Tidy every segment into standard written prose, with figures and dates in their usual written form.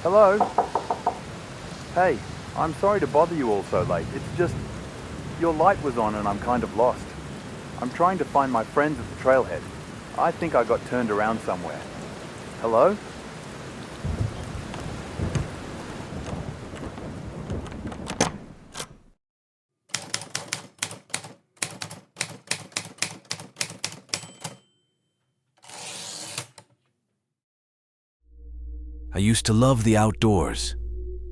Hello? Hey, I'm sorry to bother you all so late. It's just, your light was on and I'm kind of lost. I'm trying to find my friends at the trailhead. I think I got turned around somewhere. Hello? I used to love the outdoors.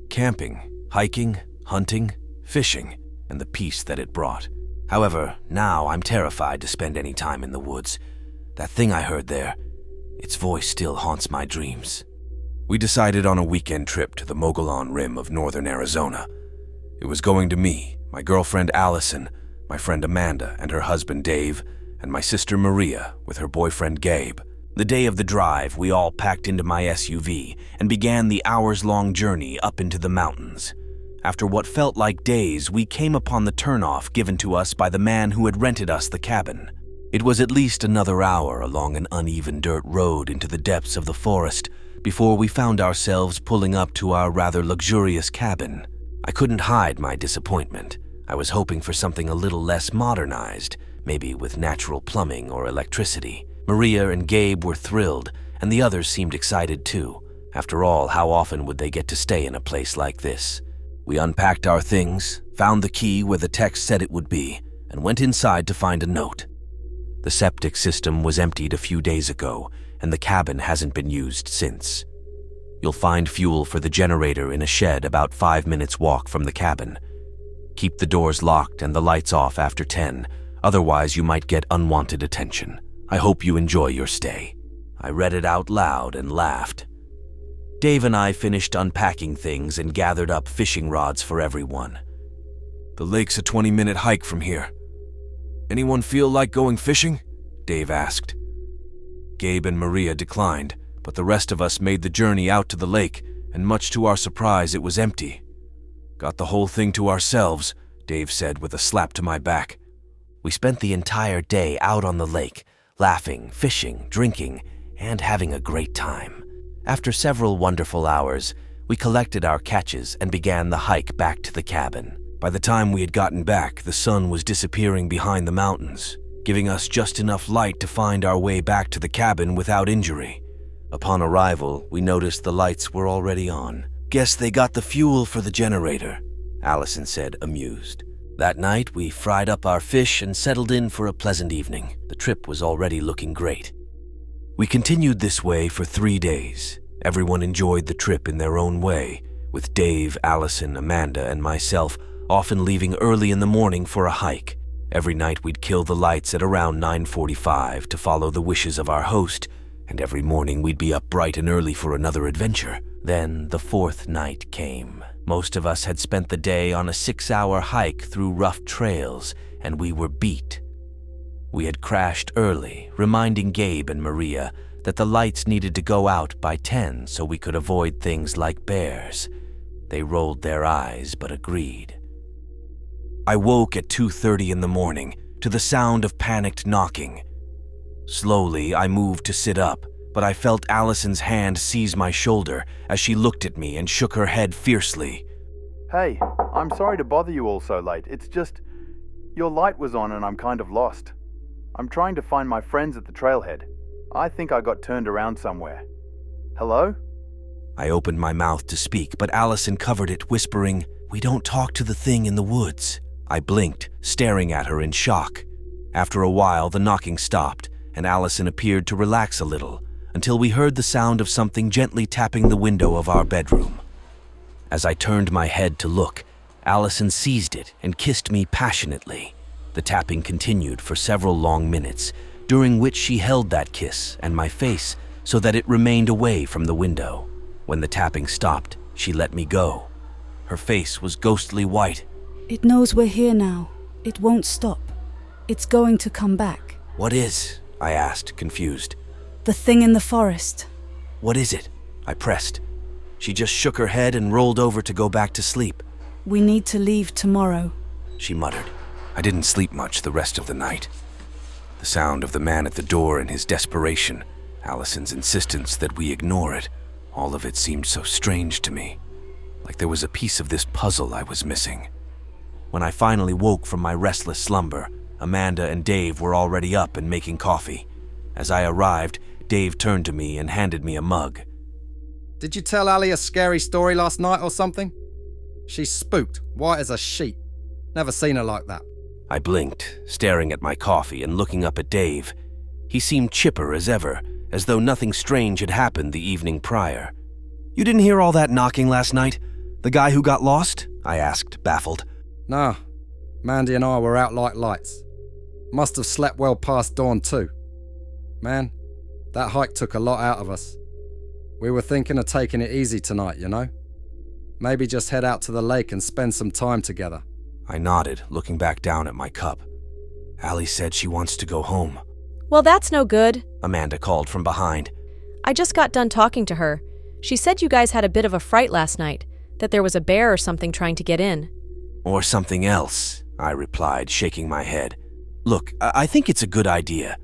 Camping, hiking, hunting, fishing, and the peace that it brought. However, now I'm terrified to spend any time in the woods. That thing I heard there, its voice still haunts my dreams. We decided on a weekend trip to the Mogollon Rim of northern Arizona. It was going to me, my girlfriend Allison, my friend Amanda and her husband Dave, and my sister Maria with her boyfriend Gabe. The day of the drive, we all packed into my SUV and began the hours-long journey up into the mountains. After what felt like days, we came upon the turnoff given to us by the man who had rented us the cabin. It was at least another hour along an uneven dirt road into the depths of the forest before we found ourselves pulling up to our rather luxurious cabin. I couldn't hide my disappointment. I was hoping for something a little less modernized, maybe with natural plumbing or electricity. Maria and Gabe were thrilled, and the others seemed excited too. After all, how often would they get to stay in a place like this? We unpacked our things, found the key where the text said it would be, and went inside to find a note. The septic system was emptied a few days ago, and the cabin hasn't been used since. You'll find fuel for the generator in a shed about 5 minutes' walk from the cabin. Keep the doors locked and the lights off after 10, otherwise you might get unwanted attention. I hope you enjoy your stay. I read it out loud and laughed. Dave and I finished unpacking things and gathered up fishing rods for everyone. The lake's a 20-minute hike from here. Anyone feel like going fishing? Dave asked. Gabe and Maria declined, but the rest of us made the journey out to the lake, and much to our surprise, it was empty. Got the whole thing to ourselves, Dave said with a slap to my back. We spent the entire day out on the lake, laughing, fishing, drinking, and having a great time. After several wonderful hours, we collected our catches and began the hike back to the cabin. By the time we had gotten back, the sun was disappearing behind the mountains, giving us just enough light to find our way back to the cabin without injury. Upon arrival, we noticed the lights were already on. Guess they got the fuel for the generator, Allison said, amused. That night, we fried up our fish and settled in for a pleasant evening. The trip was already looking great. We continued this way for 3 days. Everyone enjoyed the trip in their own way, with Dave, Allison, Amanda, and myself often leaving early in the morning for a hike. Every night we'd kill the lights at around 9:45 to follow the wishes of our host, and every morning we'd be up bright and early for another adventure. Then the 4th night came. Most of us had spent the day on a 6-hour hike through rough trails, and we were beat. We had crashed early, reminding Gabe and Maria that the lights needed to go out by 10 so we could avoid things like bears. They rolled their eyes but agreed. I woke at 2:30 in the morning to the sound of panicked knocking. Slowly, I moved to sit up, but I felt Allison's hand seize my shoulder as she looked at me and shook her head fiercely. Hey, I'm sorry to bother you all so late. It's just, your light was on and I'm kind of lost. I'm trying to find my friends at the trailhead. I think I got turned around somewhere. Hello? I opened my mouth to speak, but Allison covered it, whispering, "We don't talk to the thing in the woods." I blinked, staring at her in shock. After a while, the knocking stopped, and Allison appeared to relax a little, until we heard the sound of something gently tapping the window of our bedroom. As I turned my head to look, Allison seized it and kissed me passionately. The tapping continued for several long minutes, during which she held that kiss and my face so that it remained away from the window. When the tapping stopped, she let me go. Her face was ghostly white. It knows we're here now. It won't stop. It's going to come back. "What is?" I asked, confused. The thing in the forest. "What is it?" I pressed. She just shook her head and rolled over to go back to sleep. We need to leave tomorrow, she muttered. I didn't sleep much the rest of the night. The sound of the man at the door and his desperation, Allison's insistence that we ignore it, All of it seemed so strange to me, like there was a piece of this puzzle I was missing. When I finally woke from my restless slumber, Amanda and Dave were already up and making coffee. As I arrived, Dave turned to me and handed me a mug. Did you tell Ali a scary story last night or something? She's spooked, white as a sheet. Never seen her like that. I blinked, staring at my coffee and looking up at Dave. He seemed chipper as ever, as though nothing strange had happened the evening prior. "You didn't hear all that knocking last night? The guy who got lost?" I asked, baffled. Nah, Mandy and I were out like lights. Must have slept well past dawn too. Man, that hike took a lot out of us. We were thinking of taking it easy tonight, you know? Maybe just head out to the lake and spend some time together. I nodded, looking back down at my cup. Allie said she wants to go home. "Well, that's no good," Amanda called from behind. "I just got done talking to her. She said you guys had a bit of a fright last night, that there was a bear or something trying to get in." "Or something else," I replied, shaking my head. "Look, I think it's a good idea.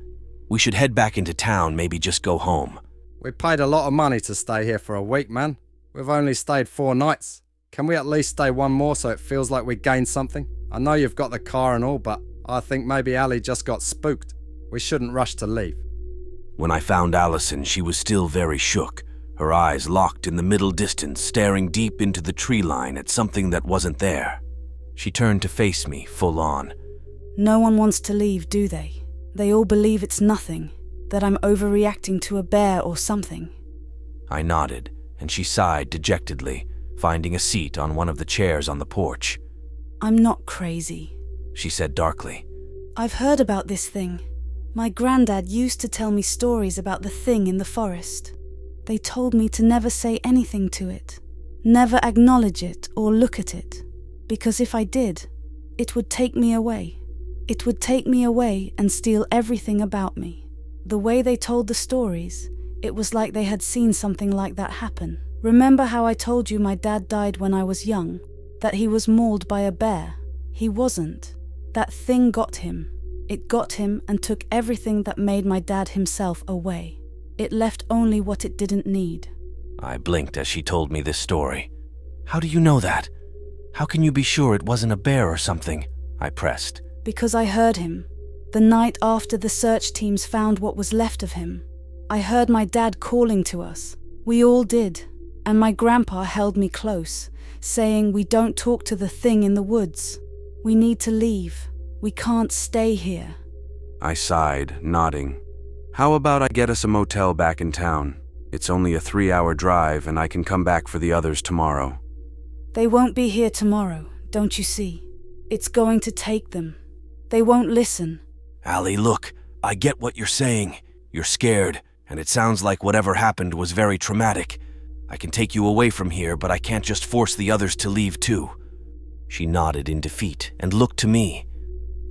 We should head back into town, maybe just go home." We paid a lot of money to stay here for a week, man. We've only stayed 4 nights. Can we at least stay one more so it feels like we gained something? I know you've got the car and all, but I think maybe Ali just got spooked. We shouldn't rush to leave. When I found Allison, she was still very shook, her eyes locked in the middle distance, staring deep into the tree line at something that wasn't there. She turned to face me, full on. No one wants to leave, do they? They all believe it's nothing, that I'm overreacting to a bear or something. I nodded, and she sighed dejectedly, finding a seat on one of the chairs on the porch. I'm not crazy, she said darkly. I've heard about this thing. My granddad used to tell me stories about the thing in the forest. They told me to never say anything to it, never acknowledge it or look at it, because if I did, it would take me away. It would take me away and steal everything about me. The way they told the stories, it was like they had seen something like that happen. Remember how I told you my dad died when I was young? That he was mauled by a bear? He wasn't. That thing got him. It got him and took everything that made my dad himself away. It left only what it didn't need. I blinked as she told me this story. How do you know that? How can you be sure it wasn't a bear or something? I pressed. Because I heard him. The night after the search teams found what was left of him. I heard my dad calling to us. We all did. And my grandpa held me close, saying we don't talk to the thing in the woods. We need to leave. We can't stay here. I sighed, nodding. How about I get us a motel back in town? It's only a 3-hour drive and I can come back for the others tomorrow. They won't be here tomorrow, don't you see? It's going to take them. They won't listen. Allie, look, I get what you're saying. You're scared, and it sounds like whatever happened was very traumatic. I can take you away from here, but I can't just force the others to leave too. She nodded in defeat and looked to me.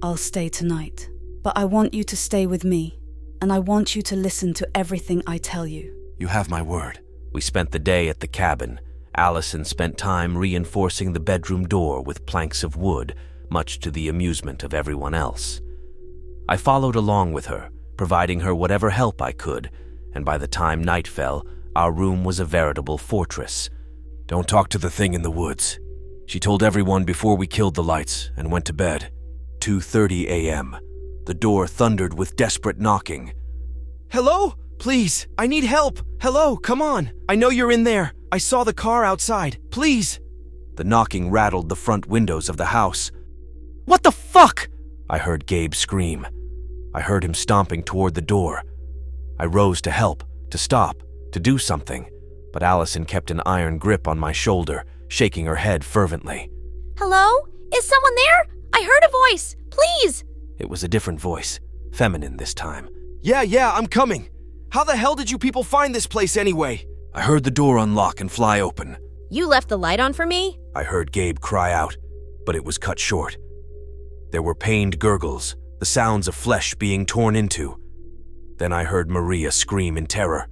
I'll stay tonight, but I want you to stay with me, and I want you to listen to everything I tell you. You have my word. We spent the day at the cabin. Allison spent time reinforcing the bedroom door with planks of wood, much to the amusement of everyone else. I followed along with her, providing her whatever help I could, and by the time night fell, our room was a veritable fortress. Don't talk to the thing in the woods. She told everyone before we killed the lights and went to bed. 2:30 a.m. The door thundered with desperate knocking. Hello? Please, I need help. Hello, come on. I know you're in there. I saw the car outside. Please. The knocking rattled the front windows of the house. What the fuck? I heard Gabe scream. I heard him stomping toward the door. I rose to help, to stop, to do something, but Allison kept an iron grip on my shoulder, shaking her head fervently. Hello? Is someone there? I heard a voice. Please! It was a different voice, feminine this time. Yeah, I'm coming. How the hell did you people find this place anyway? I heard the door unlock and fly open. You left the light on for me? I heard Gabe cry out, but it was cut short. There were pained gurgles, the sounds of flesh being torn into. Then I heard Maria scream in terror.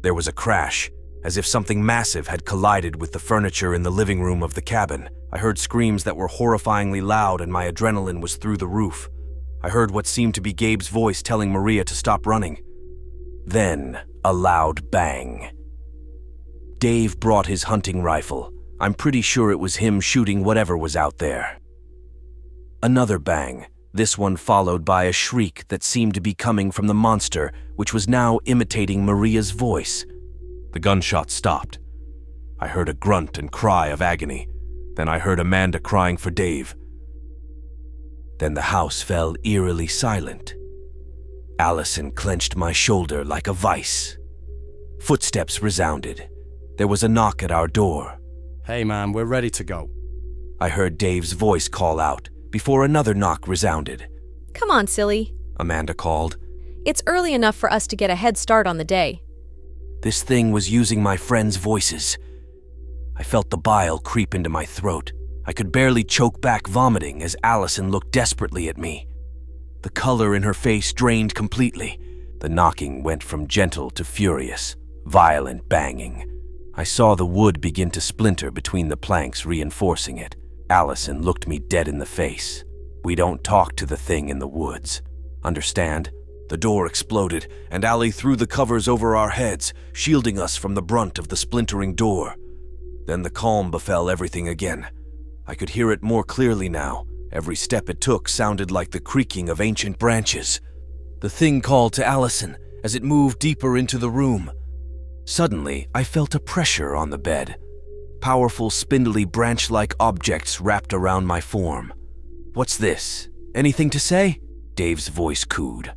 There was a crash, as if something massive had collided with the furniture in the living room of the cabin. I heard screams that were horrifyingly loud and my adrenaline was through the roof. I heard what seemed to be Gabe's voice telling Maria to stop running. Then, a loud bang. Dave brought his hunting rifle. I'm pretty sure it was him shooting whatever was out there. Another bang, this one followed by a shriek that seemed to be coming from the monster, which was now imitating Maria's voice. The gunshot stopped. I heard a grunt and cry of agony. Then I heard Amanda crying for Dave. Then the house fell eerily silent. Allison clenched my shoulder like a vice. Footsteps resounded. There was a knock at our door. Hey man, we're ready to go. I heard Dave's voice call out before another knock resounded. Come on, silly. Amanda called. It's early enough for us to get a head start on the day. This thing was using my friends' voices. I felt the bile creep into my throat. I could barely choke back vomiting as Allison looked desperately at me. The color in her face drained completely. The knocking went from gentle to furious, violent banging. I saw the wood begin to splinter between the planks reinforcing it. Allison looked me dead in the face. We don't talk to the thing in the woods. Understand? The door exploded, and Allie threw the covers over our heads, shielding us from the brunt of the splintering door. Then the calm befell everything again. I could hear it more clearly now. Every step it took sounded like the creaking of ancient branches. The thing called to Allison as it moved deeper into the room. Suddenly, I felt a pressure on the bed. Powerful, spindly, branch-like objects wrapped around my form. What's this? Anything to say? Dave's voice cooed.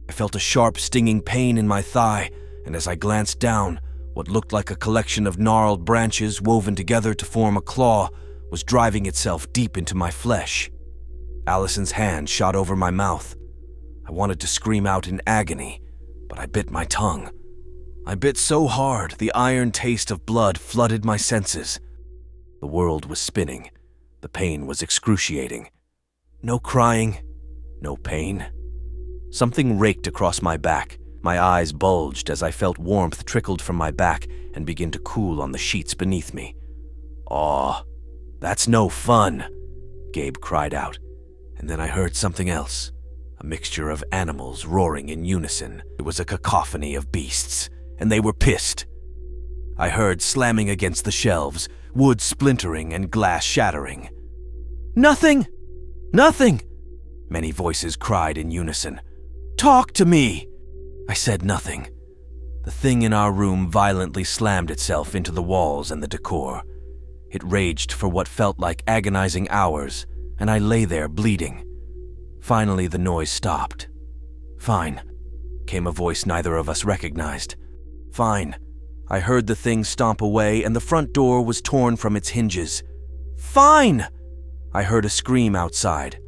I felt a sharp, stinging pain in my thigh, and as I glanced down, what looked like a collection of gnarled branches woven together to form a claw was driving itself deep into my flesh. Allison's hand shot over my mouth. I wanted to scream out in agony, but I bit my tongue. I bit so hard, the iron taste of blood flooded my senses. The world was spinning. The pain was excruciating. No crying, no pain. Something raked across my back. My eyes bulged as I felt warmth trickled from my back and begin to cool on the sheets beneath me. "Aw, that's no fun," Gabe cried out. And then I heard something else. A mixture of animals roaring in unison. It was a cacophony of beasts, and they were pissed. I heard slamming against the shelves, wood splintering and glass shattering. "Nothing! Nothing!" Many voices cried in unison. "Talk to me!" I said nothing. The thing in our room violently slammed itself into the walls and the decor. It raged for what felt like agonizing hours, and I lay there bleeding. Finally, the noise stopped. "Fine," came a voice neither of us recognized. "Fine." I heard the thing stomp away, and the front door was torn from its hinges. "Fine!" I heard a scream outside.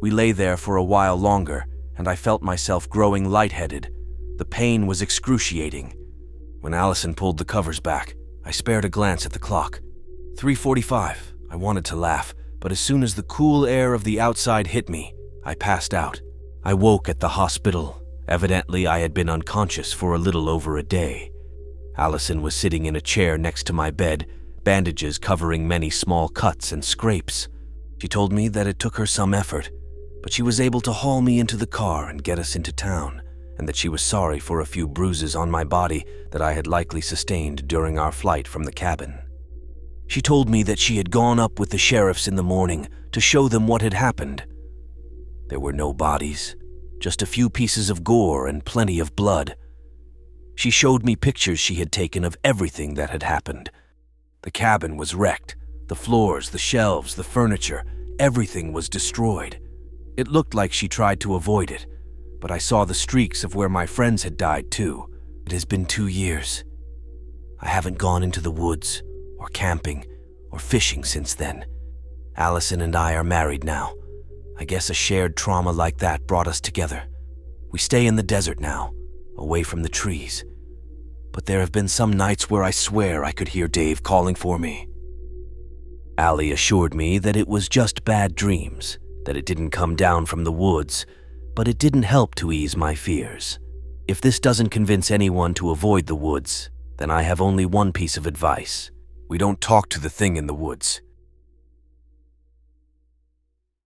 We lay there for a while longer, and I felt myself growing lightheaded. The pain was excruciating. When Allison pulled the covers back, I spared a glance at the clock. 3:45. I wanted to laugh, but as soon as the cool air of the outside hit me, I passed out. I woke at the hospital. Evidently, I had been unconscious for a little over a day. Allison was sitting in a chair next to my bed, bandages covering many small cuts and scrapes. She told me that it took her some effort, but she was able to haul me into the car and get us into town, and that she was sorry for a few bruises on my body that I had likely sustained during our flight from the cabin. She told me that she had gone up with the sheriffs in the morning to show them what had happened. There were no bodies, just a few pieces of gore and plenty of blood. She showed me pictures she had taken of everything that had happened. The cabin was wrecked. The floors, the shelves, the furniture, everything was destroyed. It looked like she tried to avoid it, but I saw the streaks of where my friends had died too. It has been 2 years. I haven't gone into the woods, or camping, or fishing since then. Allison and I are married now. I guess a shared trauma like that brought us together. We stay in the desert now, away from the trees. But there have been some nights where I swear I could hear Dave calling for me. Allie assured me that it was just bad dreams, that it didn't come down from the woods, but it didn't help to ease my fears. If this doesn't convince anyone to avoid the woods, then I have only one piece of advice. We don't talk to the thing in the woods.